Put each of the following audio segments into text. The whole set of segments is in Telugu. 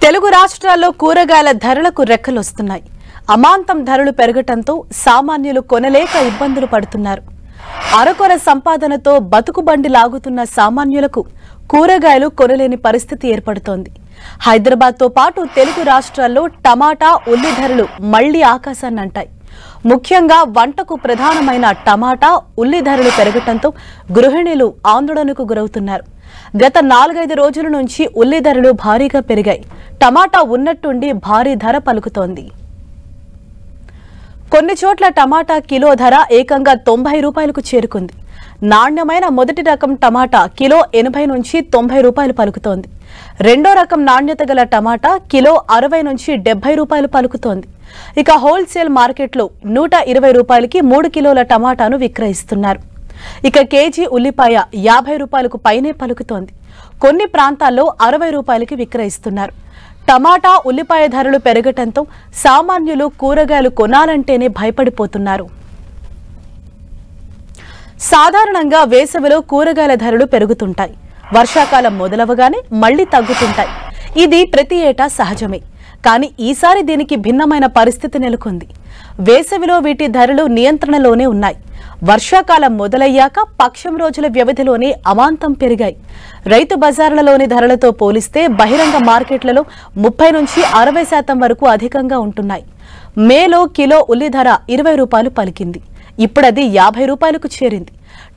తెలుగు రాష్ట్రాల్లో కూరగాయల ధరలకు రెక్కలొస్తున్నాయి. అమాంతం ధరలు పెరగటంతో సామాన్యులు కొనలేక ఇబ్బందులు పడుతున్నారు. అరకొర సంపాదనతో బతుకు బండి లాగుతున్న సామాన్యులకు కూరగాయలు కొనలేని పరిస్థితి ఏర్పడుతోంది. హైదరాబాద్తో పాటు తెలుగు రాష్ట్రాల్లో టమాటా, ఉల్లి ధరలు మళ్లీ ఆకాశాన్నంటాయి. ముఖ్యంగా వంటకు ప్రధానమైన టమాటా, ఉల్లి ధరలు పెరగటంతో గృహిణులు ఆందోళనకు గురవుతున్నారు. గత 4-5 రోజుల నుంచి ఉల్లి ధరలు భారీగా పెరిగాయి. టమాటా ఉన్నట్టుండి భారీ ధర పలుకుతోంది. కొన్ని చోట్ల టమాటా కిలో ధర ఏకంగా 90 రూపాయలకు చేరుకుంది. నాణ్యమైన మొదటి రకం టమాటా కిలో 80 నుంచి 90 రూపాయలు పలుకుతోంది. రెండో రకం నాణ్యత గల టమాటా కిలో 60 నుంచి 70 రూపాయలు పలుకుతోంది. ఇక హోల్సేల్ మార్కెట్లో 120 రూపాయలకి 3 కిలోల టమాటాను విక్రయిస్తున్నారు. ఇక కేజీ ఉల్లిపాయ 50 రూపాయలకు పైనే పలుకుతోంది. కొన్ని ప్రాంతాల్లో 60 రూపాయలకి విక్రయిస్తున్నారు. టమాటా, ఉల్లిపాయ ధరలు పెరగటంతో సామాన్యులు కూరగాయలు కొనాలంటేనే భయపడిపోతున్నారు. సాధారణంగా వేసవిలో కూరగాయల ధరలు పెరుగుతుంటాయి. వర్షాకాలం మొదలవగానే మళ్లీ తగ్గుతుంటాయి. ఇది ప్రతి ఏటా సహజమే. కానీ ఈసారి దీనికి భిన్నమైన పరిస్థితి నెలకొంది. వేసవిలో వీటి ధరలు నియంత్రణలోనే ఉన్నాయి. వర్షాకాలం మొదలయ్యాక పక్షం రోజుల వ్యవధిలోనే అమాంతం పెరిగాయి. రైతు బజార్లలోని ధరలతో పోలిస్తే బహిరంగ మార్కెట్లలో 30 నుంచి 60% వరకు అధికంగా ఉంటున్నాయి. మేలో కిలో ఉల్లి ధర 20 రూపాయలు పలికింది. ఇప్పుడది 50 రూపాయలకు చేరింది.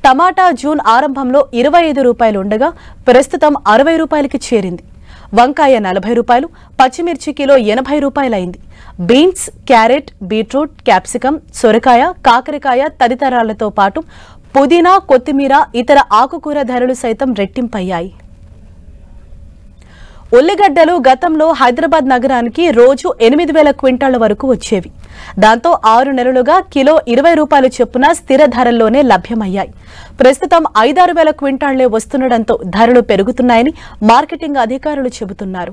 టమాటా జూన్ ఆరంభంలో 25 రూపాయలు ఉండగా ప్రస్తుతం 60 రూపాయలకి చేరింది. వంకాయ 40 రూపాయలు, పచ్చిమిర్చి కిలో 80 రూపాయలైంది. బీన్స్, క్యారెట్, బీట్రూట్, క్యాప్సికం, సొరకాయ, కాకరకాయ తదితరాలతో పాటు పుదీనా, కొత్తిమీర, ఇతర ఆకుకూర ధరలు సైతం రెట్టింపయ్యాయి. ఉల్లిగడ్డలు గతంలో హైదరాబాద్ నగరానికి రోజు 8,000 క్వింటాళ్ల వరకు వచ్చేవి. దాంతో 6 నెలలుగా కిలో 20 రూపాయలు చొప్పున స్థిర ధరల్లోనే లభ్యమయ్యాయి. ప్రస్తుతం 5-6 వేల క్వింటాళ్లే వస్తుండటంతో ధరలు పెరుగుతున్నాయని మార్కెటింగ్ అధికారులు చెబుతున్నారు.